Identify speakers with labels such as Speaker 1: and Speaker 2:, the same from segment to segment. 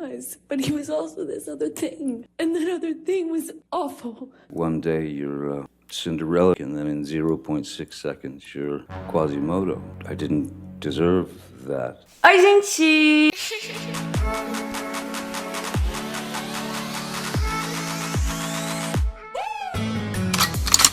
Speaker 1: was, but he was also this other thing. And that other thing was awful.
Speaker 2: One day you're Cinderella, and then in 0.6 seconds you're Quasimodo. I didn't deserve that.
Speaker 3: Oi, gente!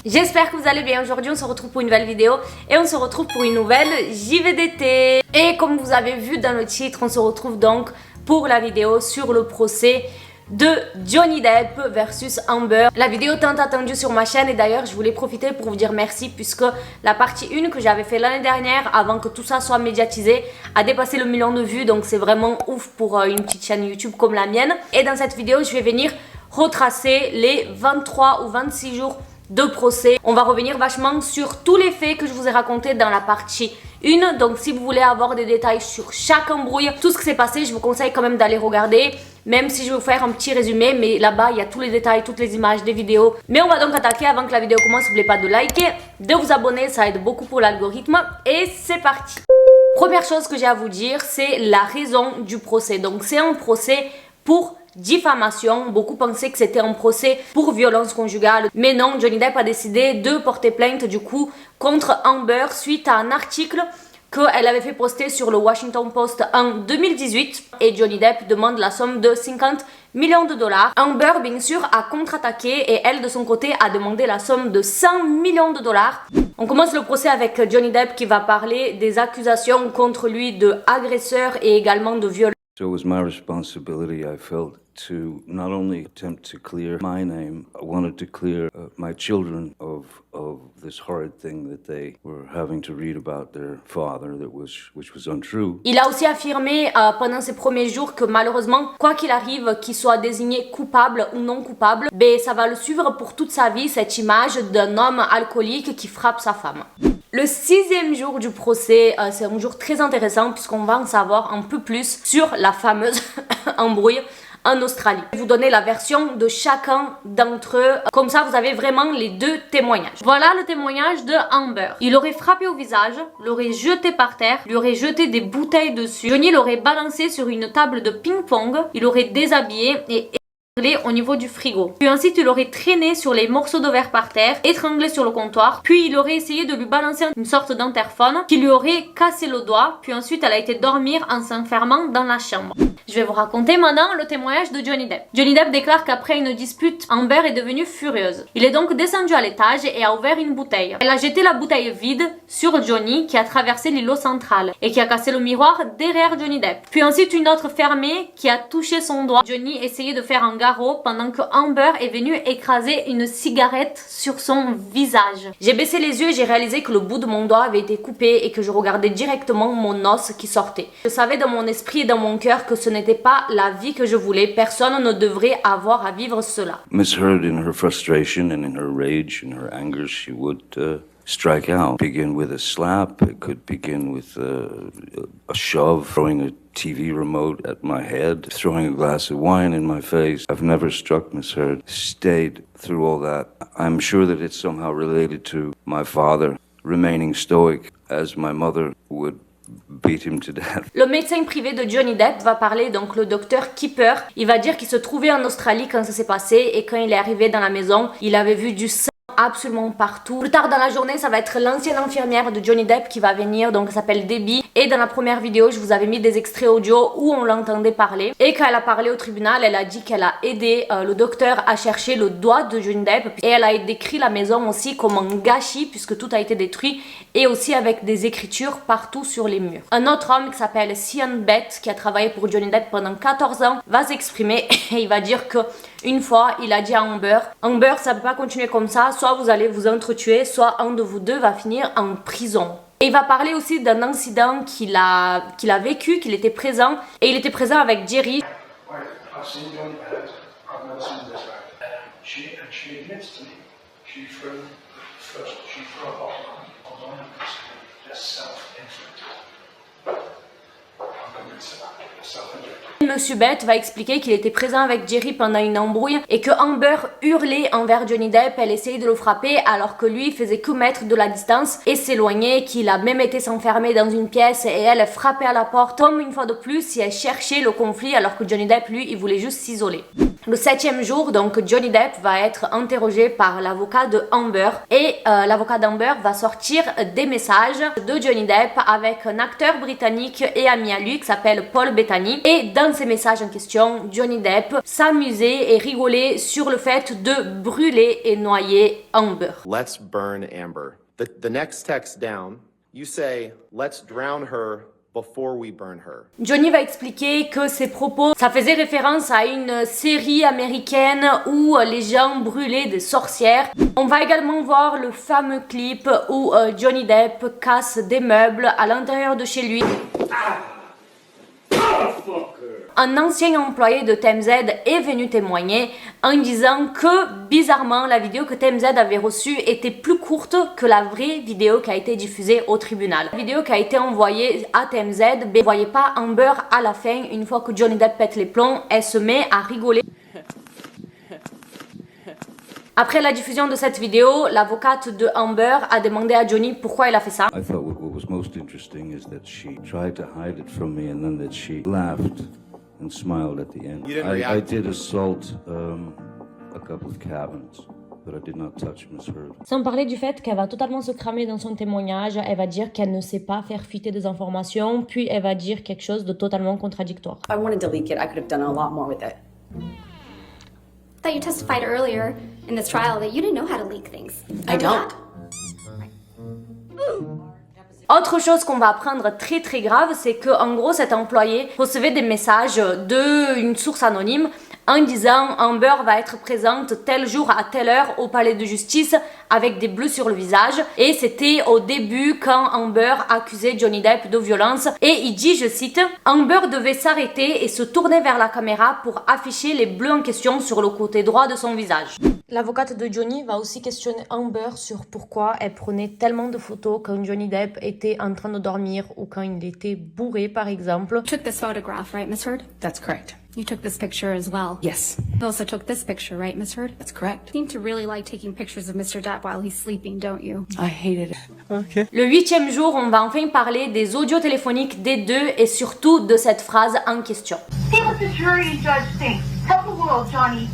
Speaker 3: J'espère que vous allez bien. Aujourd'hui on se retrouve pour une nouvelle vidéo et on se retrouve pour une nouvelle JVDT. Et comme vous avez vu dans le titre, on se retrouve donc pour la vidéo sur le procès de Johnny Depp versus Amber. La vidéo tant attendue sur ma chaîne, et d'ailleurs je voulais profiter pour vous dire merci puisque la partie 1 que j'avais fait l'année dernière avant que tout ça soit médiatisé a dépassé le 1 million de vues, donc c'est vraiment ouf pour une petite chaîne YouTube comme la mienne. Et dans cette vidéo je vais venir retracer les 23 ou 26 jours de procès. On va revenir vachement sur tous les faits que je vous ai racontés dans la partie 1. Donc si vous voulez avoir des détails sur chaque embrouille, tout ce qui s'est passé, je vous conseille quand même d'aller regarder, même si je vais vous faire un petit résumé, mais là-bas il y a tous les détails, toutes les images des vidéos. Mais on va donc attaquer. Avant que la vidéo commence, n'oubliez pas de liker, de vous abonner, ça aide beaucoup pour l'algorithme. Et c'est parti. Première chose que j'ai à vous dire, c'est la raison du procès. Donc c'est un procès pour diffamation. Beaucoup pensaient que c'était un procès pour violence conjugale, mais non, Johnny Depp a décidé de porter plainte du coup contre Amber suite à un article qu'elle avait fait poster sur le Washington Post en 2018, et Johnny Depp demande la somme de 50 millions de dollars. Amber bien sûr a contre-attaqué et elle de son côté a demandé la somme de 100 millions de dollars. On commence le procès avec Johnny Depp qui va parler des accusations contre lui de agresseur et également de viol.
Speaker 2: So it was my responsibility, I felt, to not only attempt to clear my name, I wanted to clear my children of this horrid thing that they were having to read about their father, which was untrue.
Speaker 3: Il a aussi affirmé pendant ses premiers jours que malheureusement, quoi qu'il arrive, qu'il soit désigné coupable ou non coupable, ben, ça va le suivre pour toute sa vie, cette image d'un homme alcoolique qui frappe sa femme. Le 6e jour du procès, c'est un jour très intéressant puisqu'on va en savoir un peu plus sur la fameuse embrouille en Australie. Je vais vous donner la version de chacun d'entre eux, comme ça vous avez vraiment les deux témoignages. Voilà le témoignage de Amber. Il aurait frappé au visage, l'aurait jeté par terre, lui aurait jeté des bouteilles dessus. Johnny l'aurait balancé sur une table de ping-pong, il aurait déshabillé et au niveau du frigo. Puis ensuite il aurait traîné sur les morceaux de verre par terre, étranglé sur le comptoir, puis il aurait essayé de lui balancer une sorte d'interphone qui lui aurait cassé le doigt, puis ensuite elle a été dormir en s'enfermant dans la chambre. Je vais vous raconter maintenant le témoignage de Johnny Depp. Johnny Depp déclare qu'après une dispute, Amber est devenue furieuse. Il est donc descendu à l'étage et a ouvert une bouteille. Elle a jeté la bouteille vide sur Johnny qui a traversé l'îlot central et qui a cassé le miroir derrière Johnny Depp. Puis ensuite une autre fermée qui a touché son doigt. Johnny essayait de faire un pendant que Amber est venue écraser une cigarette sur son visage. J'ai baissé les yeux et j'ai réalisé que le bout de mon doigt avait été coupé et que je regardais directement mon os qui sortait. Je savais dans mon esprit et dans mon cœur que ce n'était pas la vie que je voulais. Personne ne devrait avoir à vivre cela.
Speaker 2: Miss Heard, in her frustration and in her rage and her anger, she would strike out. Begin with a slap, it could begin with a shove, throwing a TV remote at my head, throwing a glass of wine in my face. I've never struck Miss Heard. Stayed through all that. I'm sure that it's somehow related to my father remaining stoic as my mother would beat him to death.
Speaker 3: Le médecin privé de Johnny Depp va parler, donc le docteur Keeper. Il va dire qu'il se trouvait en Australie quand ça s'est passé et quand il est arrivé dans la maison, il avait vu du sang absolument partout. Plus tard dans la journée, ça va être l'ancienne infirmière de Johnny Depp qui va venir, donc elle s'appelle Debbie. Et dans la première vidéo, je vous avais mis des extraits audio où on l'entendait parler. Et quand elle a parlé au tribunal, elle a dit qu'elle a aidé le docteur à chercher le doigt de Johnny Depp. Et elle a décrit la maison aussi comme un gâchis puisque tout a été détruit, et aussi avec des écritures partout sur les murs. Un autre homme qui s'appelle Sean Bett, qui a travaillé pour Johnny Depp pendant 14 ans, va s'exprimer et il va dire que une fois, il a dit à Amber, Amber, ça peut pas continuer comme ça, soit vous allez vous entretuer, soit un de vous deux va finir en prison. Et il va parler aussi d'un incident qu'il a vécu, qu'il était présent, et il était présent avec Jerry. Monsieur Bett va expliquer qu'il était présent avec Jerry pendant une embrouille et que Amber hurlait envers Johnny Depp, elle essayait de le frapper alors que lui faisait que mettre de la distance et s'éloigner, qu'il a même été s'enfermer dans une pièce et elle frappait à la porte comme une fois de plus si elle cherchait le conflit alors que Johnny Depp lui il voulait juste s'isoler. Le 7e jour, donc Johnny Depp va être interrogé par l'avocat de Amber et l'avocat d'Amber va sortir des messages de Johnny Depp avec un acteur britannique et ami à lui qui s'appelle Paul Bettany. Et dans ces messages en question, Johnny Depp s'amusait et rigolait sur le fait de brûler et noyer Amber.
Speaker 4: Let's burn Amber. The next text down, you say, let's drown her before we burn her.
Speaker 3: Johnny va expliquer que ses propos, ça faisait référence à une série américaine où les gens brûlaient des sorcières. On va également voir le fameux clip où Johnny Depp casse des meubles à l'intérieur de chez lui. Un ancien employé de TMZ est venu témoigner en disant que bizarrement la vidéo que TMZ avait reçue était plus courte que la vraie vidéo qui a été diffusée au tribunal. La vidéo qui a été envoyée à TMZ, ne voyait pas Amber à la fin, une fois que Johnny Depp pète les plombs, elle se met à rigoler. Après la diffusion de cette vidéo, l'avocate de Amber a demandé à Johnny pourquoi il a fait ça.
Speaker 2: I thought what was most interesting is that she tried to hide it from me and then that she laughed and smiled at the end.
Speaker 4: You didn't
Speaker 2: I
Speaker 4: react?
Speaker 2: did assault a couple of cabins, but I did not touch Miss Heard.
Speaker 3: Sans parler du fait qu'elle va totalement se cramer dans son témoignage, elle va dire qu'elle ne sait pas faire fuiter des informations, puis elle va dire quelque chose de totalement contradictoire.
Speaker 5: I wanted to leak it. I could have done a lot more with it.
Speaker 6: That you testified earlier in this trial that you didn't know how to leak things.
Speaker 5: I don't.
Speaker 3: Autre chose qu'on va apprendre très grave, c'est que en gros cet employé recevait des messages d'une source anonyme en disant Amber va être présente tel jour à telle heure au palais de justice avec des bleus sur le visage. Et c'était au début quand Amber accusait Johnny Depp de violence et il dit, je cite, Amber devait s'arrêter et se tourner vers la caméra pour afficher les bleus en question sur le côté droit de son visage. L'avocate de Johnny va aussi questionner Amber sur pourquoi elle prenait tellement de photos quand Johnny Depp était en train de dormir ou quand il était bourré par exemple.
Speaker 6: You took this photograph, right, Miss Heard?
Speaker 5: That's correct.
Speaker 6: You took this picture as well.
Speaker 5: Yes,
Speaker 6: You also took this picture, right, Miss Heard?
Speaker 5: that's correct.
Speaker 6: You seem to really like taking pictures of Mr. Depp while he's sleeping, don't you?
Speaker 5: I hated it.
Speaker 3: Le 8e jour, on va enfin parler des audios téléphoniques des deux et surtout de cette phrase en question.
Speaker 7: See what the jury and judge think. Tell the world, Johnny.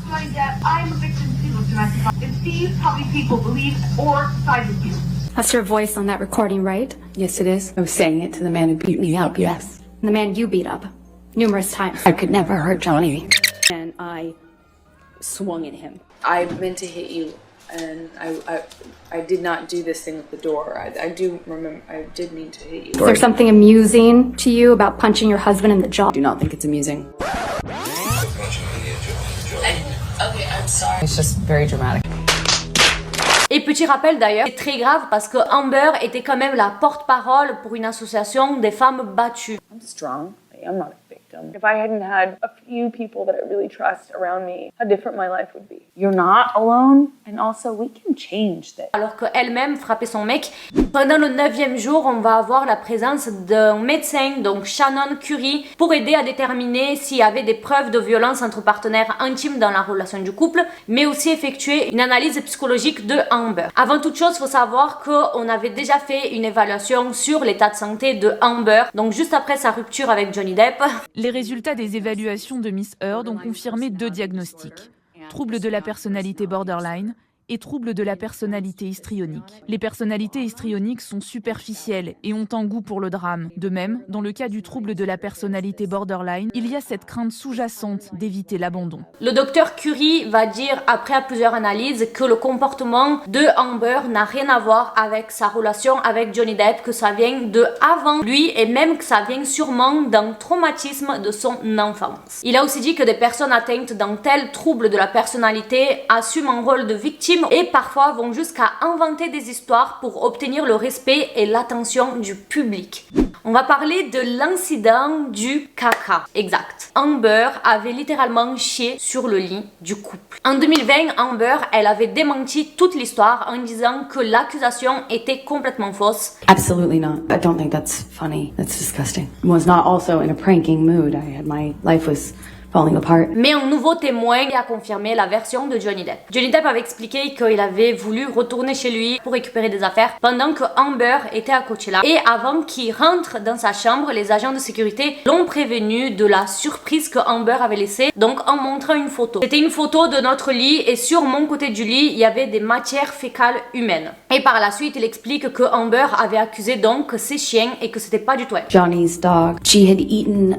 Speaker 7: Johnny Depp, I am a victim too of domestic violence. And see how many people believe or side with you.
Speaker 6: That's your voice on that recording, right?
Speaker 5: Yes, it is. I was saying it to the man who beat me up, yes.
Speaker 6: And the man you beat up numerous times.
Speaker 5: I could never hurt Johnny. And I swung at him. I meant to hit you, and I did not do this thing with the door. I do remember, I did mean to hit you.
Speaker 6: Is there something amusing to you about punching your husband in the jaw?
Speaker 5: I do not think it's amusing. Okay, I'm sorry. It's just very dramatic.
Speaker 3: Et petit rappel d'ailleurs, c'est très grave parce que Amber était quand même la porte-parole pour une association des femmes battues.
Speaker 8: I'm strong. I am not a victim. If I hadn't had a few people that I really trust around me, how different my life would be. You're not alone, and also we can change this.
Speaker 3: Alors qu'elle-même frappait son mec. Pendant le 9e jour, on va avoir la présence d'un médecin, donc Shannon Curry, pour aider à déterminer s'il y avait des preuves de violence entre partenaires intimes dans la relation du couple, mais aussi effectuer une analyse psychologique de Amber. Avant toute chose, il faut savoir qu'on avait déjà fait une évaluation sur l'état de santé de Amber, donc juste après sa rupture avec Johnny Depp.
Speaker 9: Les résultats des évaluations de Miss Heard ont confirmé 2 diagnostics. Trouble de la personnalité borderline et trouble de la personnalité histrionique. Les personnalités histrioniques sont superficielles et ont un goût pour le drame. De même, dans le cas du trouble de la personnalité borderline, il y a cette crainte sous-jacente d'éviter l'abandon.
Speaker 3: Le docteur Curry va dire, après plusieurs analyses, que le comportement de Amber n'a rien à voir avec sa relation avec Johnny Depp, que ça vient de avant lui et même que ça vient sûrement d'un traumatisme de son enfance. Il a aussi dit que des personnes atteintes d'un tel trouble de la personnalité assument un rôle de victime et parfois vont jusqu'à inventer des histoires pour obtenir le respect et l'attention du public. On va parler de l'incident du caca. Exact. Amber avait littéralement chié sur le lit du couple. En 2020, Amber, elle avait démenti toute l'histoire en disant que l'accusation était complètement fausse.
Speaker 10: Absolutely not. I don't think that's funny. That's disgusting. I was not also in a pranking mood. My life was falling apart.
Speaker 3: Mais un nouveau témoin a confirmé la version de Johnny Depp. Johnny Depp avait expliqué qu'il avait voulu retourner chez lui pour récupérer des affaires pendant que Amber était à Coachella. Et avant qu'il rentre dans sa chambre, les agents de sécurité l'ont prévenu de la surprise que Amber avait laissée, donc en montrant une photo. C'était une photo de notre lit et sur mon côté du lit, il y avait des matières fécales humaines. Et par la suite, il explique que Amber avait accusé donc ses chiens et que c'était pas du tout elle.
Speaker 10: Johnny's dog. She had eaten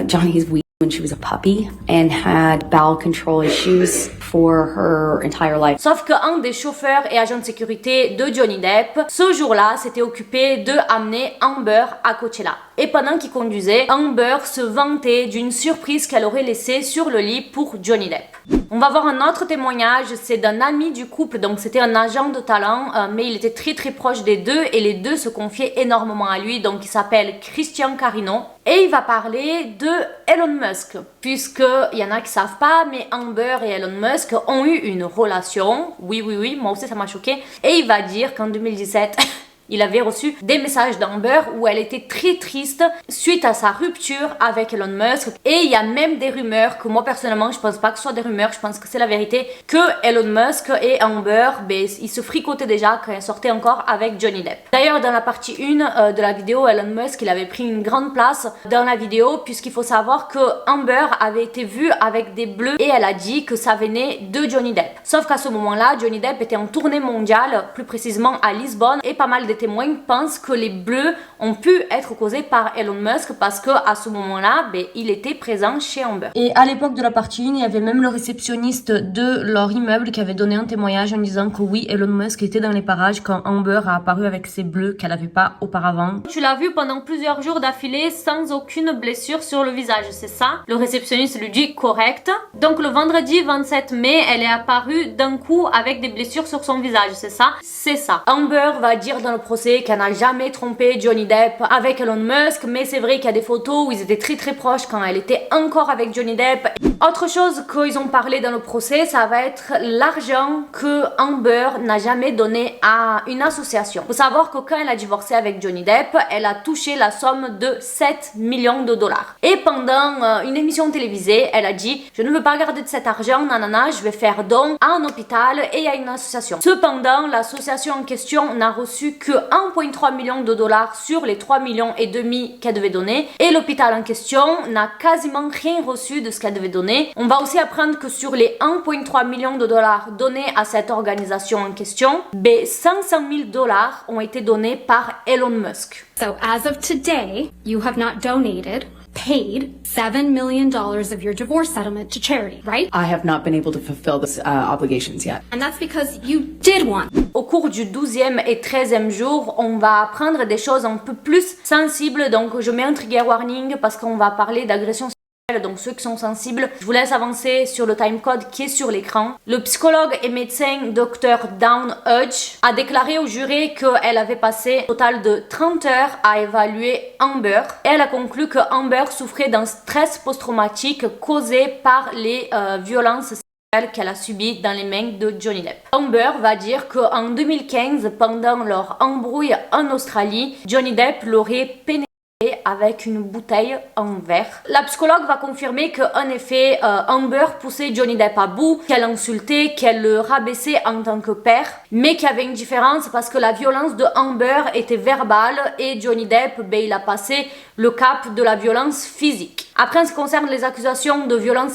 Speaker 10: Johnny's weed when she was a puppy and had bowel control issues for her entire life.
Speaker 3: Sauf qu'un des chauffeurs et agents de sécurité de Johnny Depp, ce jour-là, s'était occupé de amener Amber à Coachella. Et pendant qu'il conduisait, Amber se vantait d'une surprise qu'elle aurait laissée sur le lit pour Johnny Depp. On va voir un autre témoignage, c'est d'un ami du couple, donc c'était un agent de talent, mais il était très proche des deux et les deux se confiaient énormément à lui, donc il s'appelle Christian Carino. Et il va parler de Elon Musk, puisqu'il y en a qui savent pas, mais Amber et Elon Musk ont eu une relation, oui, moi aussi ça m'a choqué, et il va dire qu'en 2017... il avait reçu des messages d'Amber où elle était très triste suite à sa rupture avec Elon Musk. Et il y a même des rumeurs que moi personnellement je pense pas que ce soit des rumeurs, je pense que c'est la vérité, que Elon Musk et Amber, ils se fricotaient déjà quand elle sortait encore avec Johnny Depp. D'ailleurs dans la partie 1 de la vidéo, Elon Musk il avait pris une grande place dans la vidéo puisqu'il faut savoir que Amber avait été vue avec des bleus et elle a dit que ça venait de Johnny Depp. Sauf qu'à ce moment-là, Johnny Depp était en tournée mondiale, plus précisément à Lisbonne, et pas mal de témoins pensent que les bleus ont pu être causés par Elon Musk parce que à ce moment-là, il était présent chez Amber. Et à l'époque de la partie 1, il y avait même le réceptionniste de leur immeuble qui avait donné un témoignage en disant que oui, Elon Musk était dans les parages quand Amber a apparu avec ses bleus qu'elle n'avait pas auparavant. Tu l'as vu pendant plusieurs jours d'affilée sans aucune blessure sur le visage, c'est ça? Le réceptionniste lui dit correct. Donc le vendredi 27 mai, elle est apparue d'un coup avec des blessures sur son visage, c'est ça? C'est ça. Amber va dire dans le procès qu'elle n'a jamais trompé Johnny Depp avec Elon Musk, mais c'est vrai qu'il y a des photos où ils étaient très proches quand elle était encore avec Johnny Depp. Autre chose qu'ils ont parlé dans le procès, ça va être l'argent que Amber n'a jamais donné à une association. Faut savoir que quand elle a divorcé avec Johnny Depp, elle a touché la somme de 7 millions de dollars. Et pendant une émission télévisée, elle a dit « Je ne veux pas garder de cet argent, nanana, je vais faire don à un hôpital et à une association. » Cependant, l'association en question n'a reçu que 1,3 million de dollars sur les 3,5 millions qu'elle devait donner et l'hôpital en question n'a quasiment rien reçu de ce qu'elle devait donner. On va aussi apprendre que sur les 1,3 million de dollars donnés à cette organisation en question, 500 000 dollars ont été donnés par Elon Musk.
Speaker 6: So as of today, you have not paid $7 million of your divorce settlement to charity, right?
Speaker 10: I have not been able to fulfill those obligations yet.
Speaker 6: And that's because you did one.
Speaker 3: Au cours du 12e et 13e jour, on va apprendre des choses un peu plus sensibles, donc je mets un trigger warning parce qu'on va parler d'agression sexuelle, donc ceux qui sont sensibles, je vous laisse avancer sur le timecode qui est sur l'écran. Le psychologue et médecin Dr. Dawn Hutch a déclaré au jury qu'elle avait passé un total de 30 heures à évaluer Amber et elle a conclu que Amber souffrait d'un stress post-traumatique causé par les violences qu'elle a subi dans les mains de Johnny Depp. Amber va dire qu'en 2015, pendant leur embrouille en Australie, Johnny Depp l'aurait pénétré avec une bouteille en verre. La psychologue va confirmer qu'en effet, Amber poussait Johnny Depp à bout, qu'elle insultait, qu'elle le rabaissait en tant que père, mais qu'il y avait une différence parce que la violence de Amber était verbale et Johnny Depp, il a passé le cap de la violence physique. Après, en ce qui concerne les accusations de violence,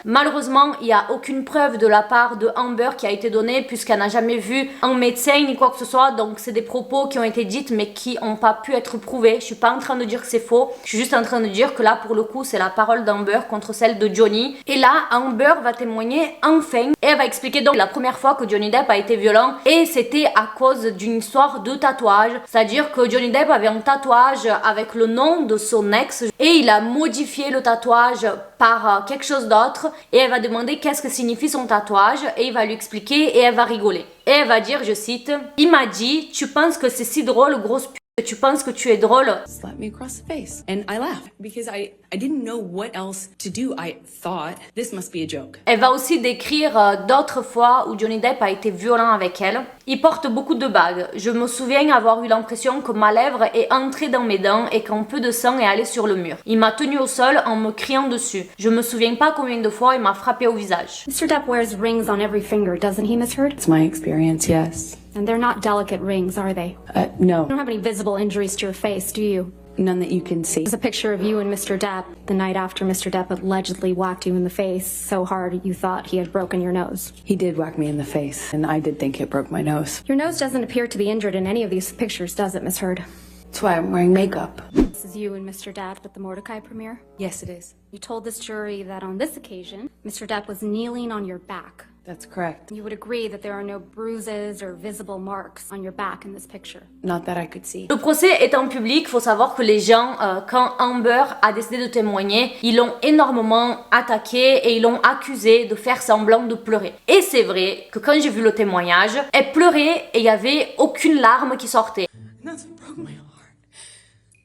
Speaker 3: malheureusement, il n'y a aucune preuve de la part de Amber qui a été donnée puisqu'elle n'a jamais vu un médecin ni quoi que ce soit. Donc c'est des propos qui ont été dites mais qui n'ont pas pu être prouvés. Je suis pas en train de dire que c'est faux. Je suis juste en train de dire que là pour le coup c'est la parole d'Amber contre celle de Johnny. Et là Amber va témoigner enfin et elle va expliquer donc la première fois que Johnny Depp a été violent et c'était à cause d'une histoire de tatouage. C'est-à-dire que Johnny Depp avait un tatouage avec le nom de son ex et il a modifié le tatouage par quelque chose d'autre et elle va demander qu'est-ce que signifie son tatouage et il va lui expliquer et elle va rigoler. Et elle va dire, je cite, « Il m'a dit, tu penses que c'est si drôle, grosse pute, tu penses que tu es drôle ?»
Speaker 10: Slapped me across the face and I laughed because
Speaker 5: I didn't know what else to do. I thought this must be a joke.
Speaker 3: Elle va aussi décrire d'autres fois où Johnny Depp a été violent avec elle. Il porte beaucoup de bagues. Je me souviens avoir eu l'impression que ma lèvre est entrée dans mes dents et qu'un peu de sang est allé sur le mur. Il m'a tenue au sol en me criant dessus. Je me souviens pas combien de fois il m'a frappé au visage.
Speaker 6: Mr. Depp wears rings on every finger, doesn't he, Miss Heard?
Speaker 5: It's my experience, yes.
Speaker 6: And they're not delicate rings, are they?
Speaker 5: No.
Speaker 6: You don't have any visible injuries to your face, do you?
Speaker 5: None that you can see.
Speaker 6: There's a picture of you and Mr. Depp the night after Mr. Depp allegedly whacked you in the face so hard you thought he had broken your nose.
Speaker 5: He did whack me in the face, and I did think it broke my nose.
Speaker 6: Your nose doesn't appear to be injured in any of these pictures, does it, Miss Heard?
Speaker 5: That's why I'm wearing makeup.
Speaker 6: This is you and Mr. Depp at the Mordecai premiere?
Speaker 5: Yes, it is.
Speaker 6: You told this jury that on this occasion, Mr. Depp was kneeling on your back.
Speaker 5: That's correct.
Speaker 6: You would agree that there are no bruises or visible marks on your back in this picture.
Speaker 5: Not that I could see.
Speaker 3: Le procès étant public, faut savoir que les gens, quand Amber a décidé de témoigner, ils l'ont énormément attaqué et ils l'ont accusé de faire semblant de pleurer. Et c'est vrai que quand j'ai vu le témoignage, elle pleurait et il n'y avait aucune larme qui sortait.
Speaker 5: And that's what broke my heart.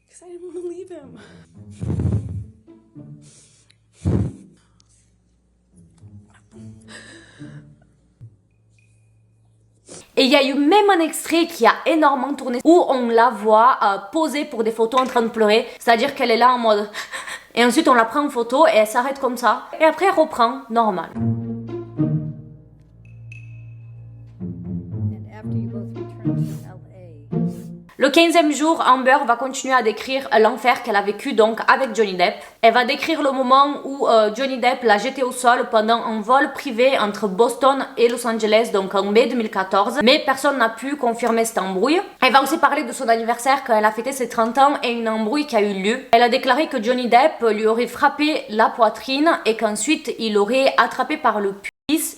Speaker 5: Because I didn't want to leave him.
Speaker 3: Et il y a eu même un extrait qui a énormément tourné où on la voit poser pour des photos en train de pleurer. C'est-à-dire qu'elle est là en mode... Et ensuite on la prend en photo et elle s'arrête comme ça. Et après elle reprend normal. Le 15e jour, Amber va continuer à décrire l'enfer qu'elle a vécu donc avec Johnny Depp. Elle va décrire le moment où Johnny Depp l'a jeté au sol pendant un vol privé entre Boston et Los Angeles, donc en mai 2014. Mais personne n'a pu confirmer cette embrouille. Elle va aussi parler de son anniversaire quand elle a fêté ses 30 ans et une embrouille qui a eu lieu. Elle a déclaré que Johnny Depp lui aurait frappé la poitrine et qu'ensuite il l'aurait attrapé par le puits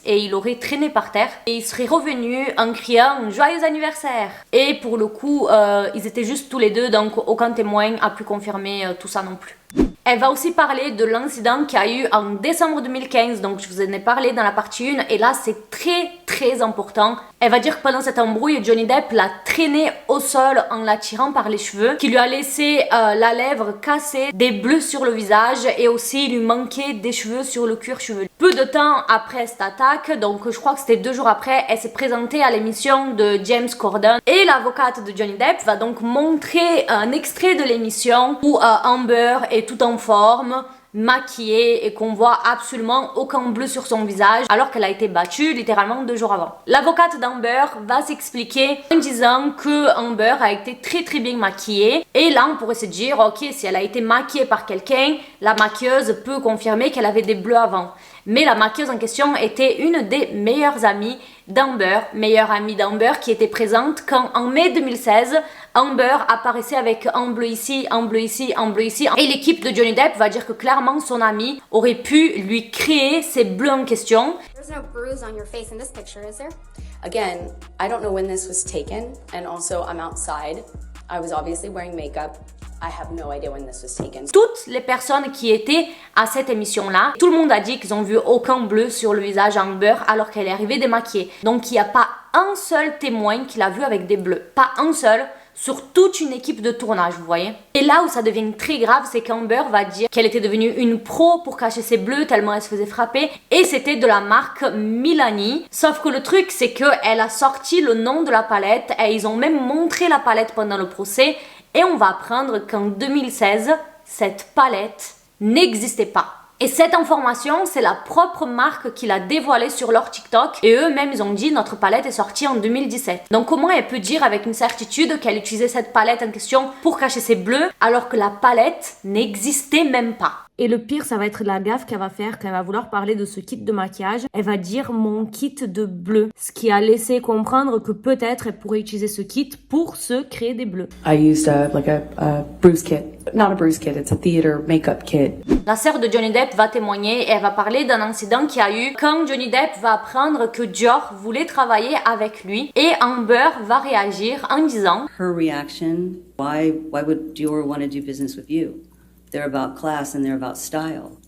Speaker 3: et il aurait traîné par terre et il serait revenu en criant joyeux anniversaire. Et pour le coup ils étaient juste tous les deux, donc aucun témoin a pu confirmer tout ça non plus. Elle va aussi parler de l'incident qu'il y a eu en décembre 2015, donc je vous en ai parlé dans la partie 1 et là c'est très important. Elle va dire que pendant cette embrouille, Johnny Depp l'a traînée au sol en la tirant par les cheveux, qui lui a laissé la lèvre cassée, des bleus sur le visage et aussi il lui manquait des cheveux sur le cuir chevelu. Peu de temps après cette attaque, donc je crois que c'était 2 jours après, elle s'est présentée à l'émission de James Corden et l'avocate de Johnny Depp va donc montrer un extrait de l'émission où Amber est tout en forme, maquillée et qu'on voit absolument aucun bleu sur son visage alors qu'elle a été battue littéralement 2 jours avant. L'avocate d'Amber va s'expliquer en disant que Amber a été très bien maquillée et là on pourrait se dire ok, si elle a été maquillée par quelqu'un, la maquilleuse peut confirmer qu'elle avait des bleus avant. Mais la maquilleuse en question était une des meilleures amies d'Amber, meilleure amie d'Amber qui était présente quand en mai 2016, Amber apparaissait avec un bleu ici, un bleu ici, un bleu ici. Et l'équipe de Johnny Depp va dire que clairement son amie aurait pu lui créer ces bleus en question.
Speaker 6: There's no bruise on your face in this picture, is there?
Speaker 10: Again, I don't know when this was taken, and also I'm outside. I was obviously wearing makeup. I have no idea when this was taken.
Speaker 3: Toutes les personnes qui étaient à cette émission-là, tout le monde a dit qu'ils ont vu aucun bleu sur le visage d'Amber alors qu'elle est arrivée démaquillée. Donc il n'y a pas un seul témoin qui l'a vue avec des bleus. Pas un seul sur toute une équipe de tournage, vous voyez. Et là où ça devient très grave, c'est qu'Amber va dire qu'elle était devenue une pro pour cacher ses bleus tellement elle se faisait frapper. Et c'était de la marque Milani. Sauf que le truc, c'est qu'elle a sorti le nom de la palette et ils ont même montré la palette pendant le procès. Et on va apprendre qu'en 2016, cette palette n'existait pas. Et cette information, c'est la propre marque qui l'a dévoilée sur leur TikTok. Et eux-mêmes, ils ont dit notre palette est sortie en 2017. Donc comment elle peut dire avec une certitude qu'elle utilisait cette palette en question pour cacher ses bleus alors que la palette n'existait même pas? Et le pire, ça va être la gaffe qu'elle va faire quand elle va vouloir parler de ce kit de maquillage. Elle va dire mon kit de bleu. Ce qui a laissé comprendre que peut-être elle pourrait utiliser ce kit pour se créer des bleus.
Speaker 5: I used a bruise kit. Not a bruise kit, it's a theater makeup kit.
Speaker 3: La sœur de Johnny Depp va témoigner et elle va parler d'un incident qu'il y a eu quand Johnny Depp va apprendre que Dior voulait travailler avec lui. Et Amber va réagir en disant
Speaker 11: her reaction, why would Dior want to do business with you? They're about class and they're about style.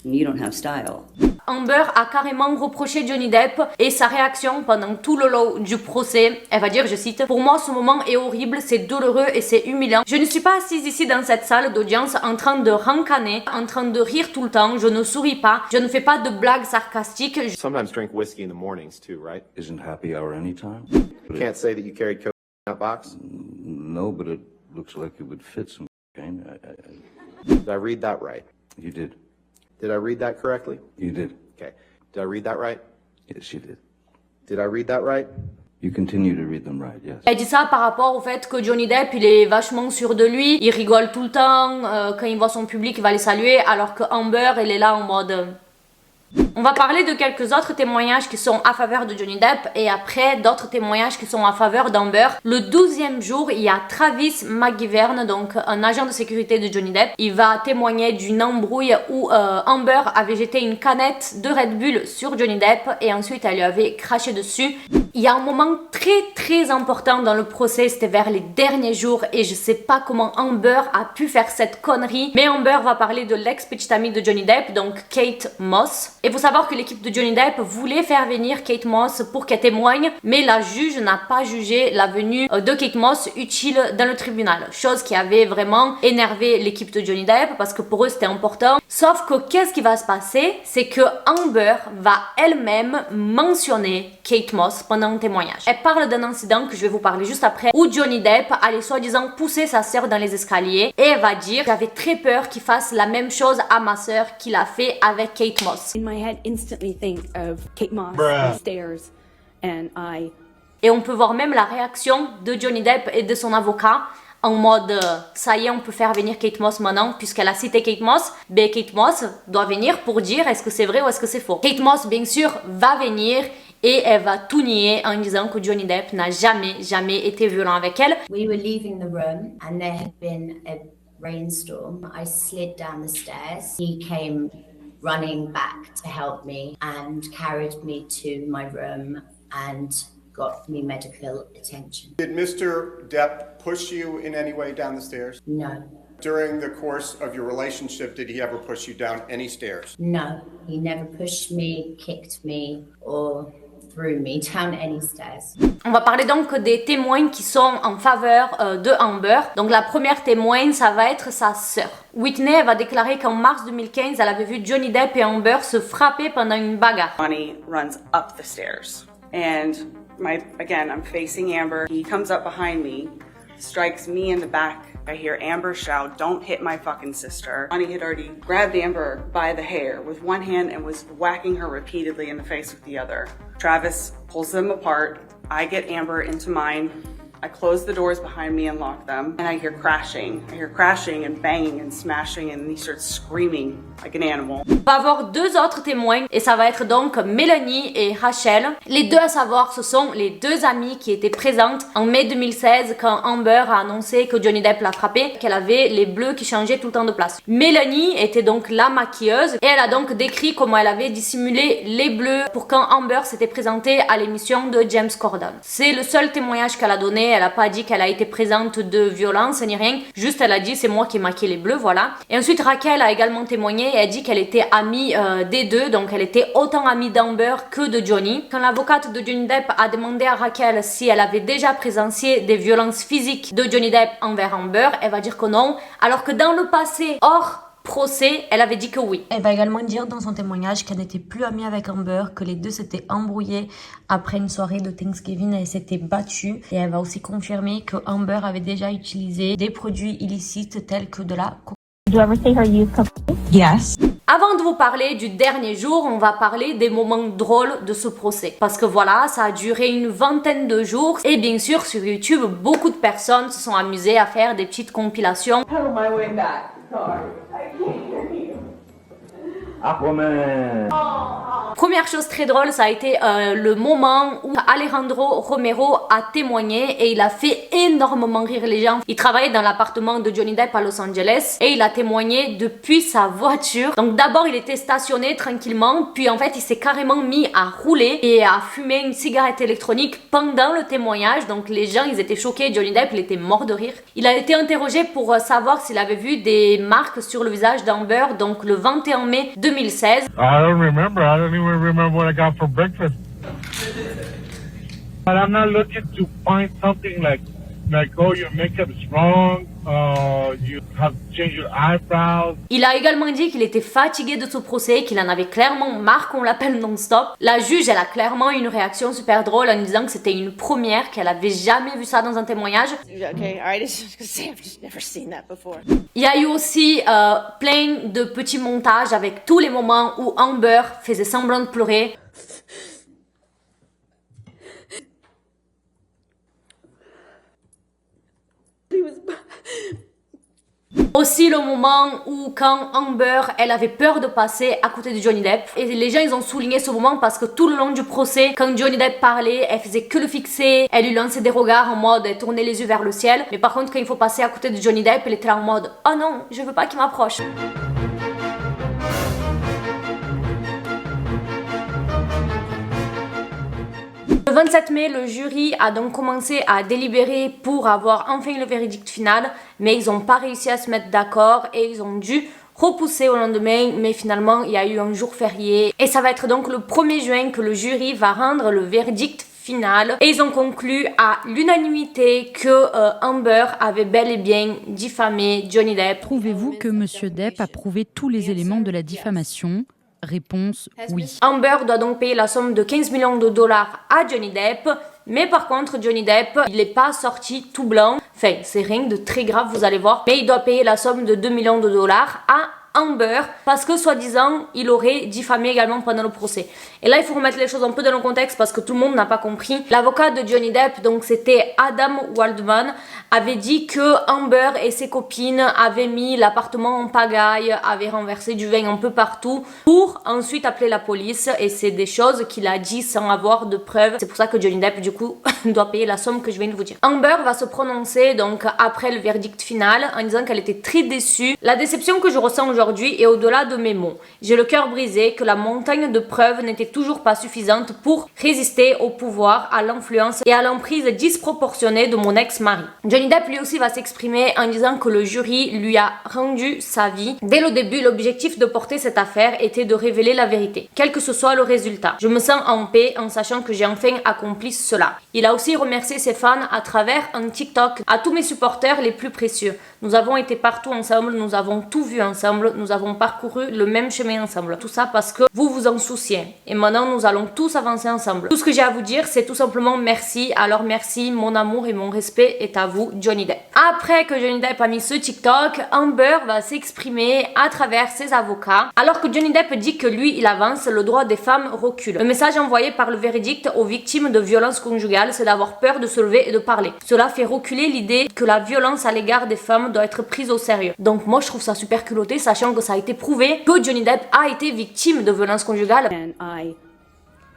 Speaker 11: And you don't have style.
Speaker 3: Amber a carrément reproché Johnny Depp et sa réaction pendant tout le long du procès, elle va dire, je cite, « Pour moi, ce moment est horrible, c'est douloureux et c'est humiliant. Je ne suis pas assise ici dans cette salle d'audience en train de rancaner, en train de rire tout le temps, je ne souris pas, je ne fais pas de blagues sarcastiques. »
Speaker 4: Sometimes drink whiskey in the mornings too, right?
Speaker 2: Isn't happy hour anytime?
Speaker 4: You can't say that you carried cocaine in that box?
Speaker 2: No, but it looks like it would fit some cocaine.
Speaker 4: Did I read that right?
Speaker 2: You did.
Speaker 4: Did I read that correctly?
Speaker 2: You did.
Speaker 4: Okay. Did I read that right?
Speaker 2: Yes, you did.
Speaker 4: Did I read that right?
Speaker 2: You continue to read them right, yes.
Speaker 3: Elle dit ça par rapport au fait que Johnny Depp, il est vachement sûr de lui, il rigole tout le temps, quand il voit son public, il va les saluer, alors que Amber, elle est là en mode... On va parler de quelques autres témoignages qui sont à faveur de Johnny Depp et après d'autres témoignages qui sont à faveur d'Amber. Le 12e jour, il y a Travis McGivern, donc un agent de sécurité de Johnny Depp. Il va témoigner d'une embrouille où Amber avait jeté une canette de Red Bull sur Johnny Depp et ensuite elle lui avait craché dessus. Il y a un moment très important dans le procès, c'était vers les derniers jours et je sais pas comment Amber a pu faire cette connerie. Mais Amber va parler de l'ex-petite amie de Johnny Depp, donc Kate Moss. Et faut savoir que l'équipe de Johnny Depp voulait faire venir Kate Moss pour qu'elle témoigne, mais la juge n'a pas jugé la venue de Kate Moss utile dans le tribunal. Chose qui avait vraiment énervé l'équipe de Johnny Depp parce que pour eux c'était important. Sauf que qu'est-ce qui va se passer? C'est que Amber va elle-même mentionner Kate Moss pendant un témoignage. Elle parle d'un incident que je vais vous parler juste après où Johnny Depp allait soi-disant pousser sa sœur dans les escaliers et elle va dire: j'avais très peur qu'il fasse la même chose à ma sœur qu'il a fait avec Kate Moss.
Speaker 1: In my head, instantly think of Kate Moss on the stairs, and
Speaker 3: Et on peut voir même la réaction de Johnny Depp et de son avocat en mode ça y est, on peut faire venir Kate Moss maintenant puisqu'elle a cité Kate Moss. Ben Kate Moss doit venir pour dire est-ce que c'est vrai ou est-ce que c'est faux. Kate Moss bien sûr va venir et elle va tout nier en disant que Johnny Depp n'a jamais été violent avec elle.
Speaker 12: We were leaving the room and there had been a rainstorm. I slid down the stairs. He came running back to help me and carried me to my room and got me medical attention.
Speaker 13: Did Mr. Depp push you in any way down the stairs?
Speaker 12: No.
Speaker 13: During the course of your relationship, did he ever push you down any stairs?
Speaker 12: No, he never pushed me, kicked me, or threw me down any stairs.
Speaker 3: On va parler donc des témoins qui sont en faveur de Amber. Donc la première témoin, ça va être sa sœur. Whitney elle va déclarer qu'en mars 2015, elle avait vu Johnny Depp et Amber se frapper pendant une bagarre.
Speaker 14: Johnny runs up the stairs and again, I'm facing Amber. He comes up behind me, strikes me in the back. I hear Amber shout, "Don't hit my fucking sister." Johnny had already grabbed Amber by the hair with one hand and was whacking her repeatedly in the face with the other. Travis pulls them apart. I get Amber into mine. I close the doors behind me and lock them, and I hear crashing. I hear crashing and banging and smashing, and he starts screaming like an animal.
Speaker 3: On va avoir deux autres témoins, et ça va être donc Mélanie et Rachel. Les deux à savoir, ce sont les deux amies qui étaient présentes en mai 2016 quand Amber a annoncé que Johnny Depp l'a frappée, qu'elle avait les bleus qui changeaient tout le temps de place. Mélanie était donc la maquilleuse, et elle a donc décrit comment elle avait dissimulé les bleus pour quand Amber s'était présentée à l'émission de James Corden. C'est le seul témoignage qu'elle a donné. Elle a pas dit qu'elle a été présente de violence ni rien, juste elle a dit c'est moi qui ai maquillé les bleus, voilà. Et ensuite Raquel a également témoigné et a dit qu'elle était amie des deux, donc elle était autant amie d'Amber que de Johnny. Quand l'avocate de Johnny Depp a demandé à Raquel si elle avait déjà présencié des violences physiques de Johnny Depp envers Amber, elle va dire que non, alors que dans le passé, hors procès, elle avait dit que oui. Elle va également dire dans son témoignage qu'elle n'était plus amie avec Amber, que les deux s'étaient embrouillés après une soirée de Thanksgiving, elle s'était battue. Et elle va aussi confirmer que Amber avait déjà utilisé des produits illicites tels que de la cocaïne.
Speaker 15: Did you ever see her use cocaine? Yes.
Speaker 3: Avant de vous parler du dernier jour, on va parler des moments drôles de ce procès. Parce que voilà, ça a duré une vingtaine de jours. Et bien sûr, sur YouTube, beaucoup de personnes se sont amusées à faire des petites compilations. Première chose très drôle, ça a été le moment où Alejandro Romero a témoigné et il a fait énormément rire les gens. Il travaillait dans l'appartement de Johnny Depp à Los Angeles et il a témoigné depuis sa voiture. Donc d'abord il était stationné tranquillement, puis en fait il s'est carrément mis à rouler et à fumer une cigarette électronique pendant le témoignage. Donc les gens ils étaient choqués, Johnny Depp il était mort de rire. Il a été interrogé pour savoir s'il avait vu des marques sur le visage d'Amber, donc le 21 mai 2016.
Speaker 16: I don't even remember what I got for breakfast. But I'm not looking to find something like oh, your makeup's wrong, you have changed your eyebrows.
Speaker 3: Il a également dit qu'il était fatigué de ce procès, qu'il en avait clairement marre qu'on l'appelle non-stop. La juge, elle a clairement eu une réaction super drôle en disant que c'était une première, qu'elle avait jamais vu ça dans un témoignage.
Speaker 17: Okay, all right, just gonna say I've just never seen that before.
Speaker 3: Il y a eu aussi plein de petits montages avec tous les moments où Amber faisait semblant de pleurer. Aussi le moment où quand Amber elle avait peur de passer à côté de Johnny Depp, et les gens ils ont souligné ce moment parce que tout le long du procès quand Johnny Depp parlait elle faisait que le fixer, elle lui lançait des regards en mode elle tournait les yeux vers le ciel, mais par contre quand il faut passer à côté de Johnny Depp elle était là en mode oh non je veux pas qu'il m'approche. Le 27 mai, le jury a donc commencé à délibérer pour avoir enfin le verdict final, mais ils n'ont pas réussi à se mettre d'accord et ils ont dû repousser au lendemain, mais finalement il y a eu un jour férié et ça va être donc le 1er juin que le jury va rendre le verdict final et ils ont conclu à l'unanimité que Amber avait bel et bien diffamé Johnny Depp.
Speaker 18: Trouvez-vous que Monsieur Depp a prouvé tous les éléments de la diffamation ? Réponse oui.
Speaker 3: Amber doit donc payer la somme de 15 millions de dollars à Johnny Depp, mais par contre Johnny Depp il n'est pas sorti tout blanc, enfin c'est rien de très grave vous allez voir, mais il doit payer la somme de 2 millions de dollars à Amber parce que soi-disant il aurait diffamé également pendant le procès. Et là il faut remettre les choses un peu dans le contexte parce que tout le monde n'a pas compris. L'avocat de Johnny Depp, donc c'était Adam Waldman, avait dit que Amber et ses copines avaient mis l'appartement en pagaille, avaient renversé du vin un peu partout pour ensuite appeler la police et c'est des choses qu'il a dit sans avoir de preuves. C'est pour ça que Johnny Depp du coup doit payer la somme que je viens de vous dire. Amber va se prononcer donc après le verdict final en disant qu'elle était très déçue. La déception que je ressens aujourd'hui est au-delà de mes mots. J'ai le cœur brisé que la montagne de preuves n'était toujours pas suffisante pour résister au pouvoir, à l'influence et à l'emprise disproportionnée de mon ex-mari. Johnny Depp lui aussi va s'exprimer en disant que le jury lui a rendu sa vie. Dès le début, l'objectif de porter cette affaire était de révéler la vérité, quel que ce soit le résultat. Je me sens en paix en sachant que j'ai enfin accompli cela. Il a aussi remercié ses fans à travers un TikTok. À tous mes supporters les plus précieux. Nous avons été partout ensemble, nous avons tout vu ensemble, nous avons parcouru le même chemin ensemble. Tout ça parce que vous vous en souciez. Et maintenant, nous allons tous avancer ensemble. Tout ce que j'ai à vous dire, c'est tout simplement merci. Alors merci, mon amour et mon respect est à vous, Johnny Depp. Après que Johnny Depp a mis ce TikTok, Amber va s'exprimer à travers ses avocats. Alors que Johnny Depp dit que lui, il avance, le droit des femmes recule. Le message envoyé par le verdict aux victimes de violences conjugales, c'est d'avoir peur de se lever et de parler. Cela fait reculer l'idée que la violence à l'égard des femmes doit être prise au sérieux. Donc moi, je trouve ça super culotté, sachant que ça a été prouvé que Johnny Depp a été victime de violences conjugales.
Speaker 5: And I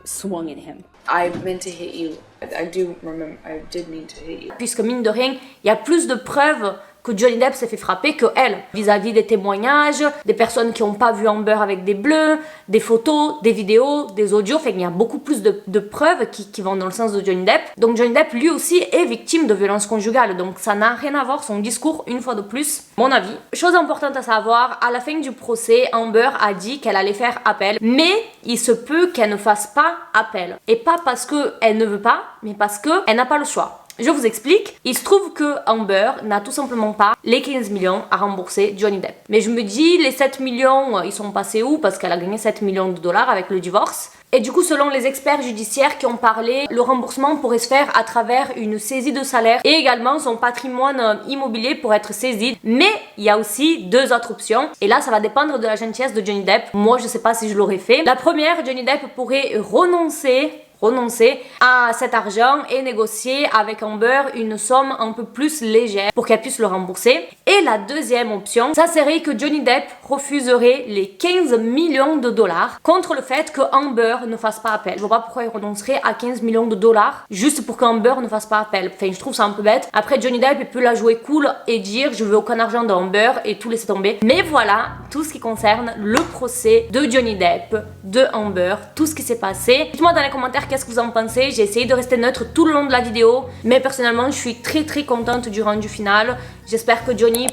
Speaker 5: swung at him. I meant to hit you. I do remember, I did mean to hit you.
Speaker 3: Puisque mine de rien, il y a plus de preuves que Johnny Depp s'est fait frapper que elle, vis-à-vis des témoignages, des personnes qui n'ont pas vu Amber avec des bleus, des photos, des vidéos, des audios, fait qu'il y a beaucoup plus de preuves qui vont dans le sens de Johnny Depp. Donc Johnny Depp lui aussi est victime de violences conjugales, donc ça n'a rien à voir, son discours une fois de plus, mon avis. Chose importante à savoir, à la fin du procès, Amber a dit qu'elle allait faire appel, mais il se peut qu'elle ne fasse pas appel. Et pas parce qu'elle ne veut pas, mais parce qu'elle n'a pas le choix. Je vous explique, il se trouve que Amber n'a tout simplement pas les 15 millions à rembourser Johnny Depp. Mais je me dis, les 7 millions, ils sont passés où? Parce qu'elle a gagné 7 millions de dollars avec le divorce. Et du coup, selon les experts judiciaires qui ont parlé, le remboursement pourrait se faire à travers une saisie de salaire et également son patrimoine immobilier pourrait être saisi. Mais il y a aussi deux autres options. Et là, ça va dépendre de la gentillesse de Johnny Depp. Moi, je sais pas si je l'aurais fait. La première, Johnny Depp pourrait renoncer renoncer à cet argent et négocier avec Amber une somme un peu plus légère pour qu'elle puisse le rembourser. Et la deuxième option, ça serait que Johnny Depp refuserait les 15 millions de dollars contre le fait que Amber ne fasse pas appel. Je vois pas pourquoi il renoncerait à 15 millions de dollars juste pour qu'Amber ne fasse pas appel. Enfin, je trouve ça un peu bête. Après, Johnny Depp, il peut la jouer cool et dire je veux aucun argent d'Amber et tout laisser tomber. Mais voilà, tout ce qui concerne le procès de Johnny Depp, de Amber, tout ce qui s'est passé. Dites-moi dans les commentaires qu'est-ce que vous en pensez. J'ai essayé de rester neutre tout le long de la vidéo, mais personnellement, je suis très contente du rendu final. J'espère que Johnny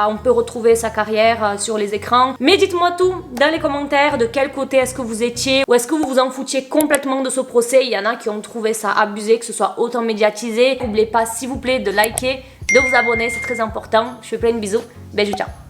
Speaker 3: on peut retrouver sa carrière sur les écrans. Mais dites-moi tout dans les commentaires, de quel côté est-ce que vous étiez, ou est-ce que vous vous en foutiez complètement de ce procès. Il y en a qui ont trouvé ça abusé, que ce soit autant médiatisé. N'oubliez pas, s'il vous plaît, de liker, de vous abonner, c'est très important. Je vous fais plein de bisous. Bisous, ciao.